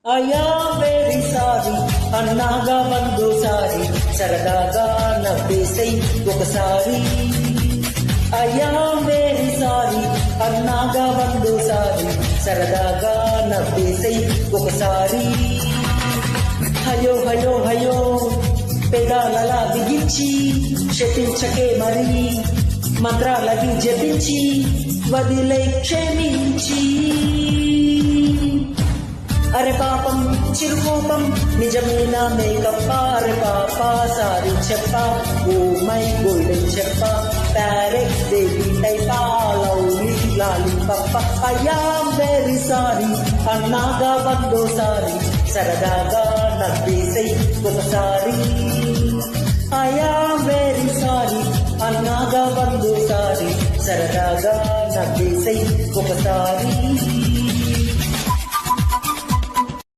అయ్యా very sorry అన్నాగా వందోసారి సరదాగా నవ్వేసై ఒకసారి. అయ్యా వెరీ సారీ అన్నాగా వందోసారి సరదాగా నవ్వేసై ఒకసారి. హయో హయో హయో పెదాలలా బిగించి శపించకే మరి మంత్రాలవి జపించి వదిలే క్షమించి. అరే పాపం చిరుకోపం నిజమేనా మేకప్ప. అరే పాప సారీ చెప్ప ఓ మై గోల్డెన్ చెప్ప ప్యారెట్ బేబీ టైపా లవ్లీ లాలి పప్ప. ఐయామ్ వెరీ సారీ అన్నాగా వందోసారి సరదాగా నవ్వేసై ఒకసారి. ఐయామ్ వెరీ సారీ అన్నాగా వందోసారి సరదాగా నవ్వేసై ఒకసారి.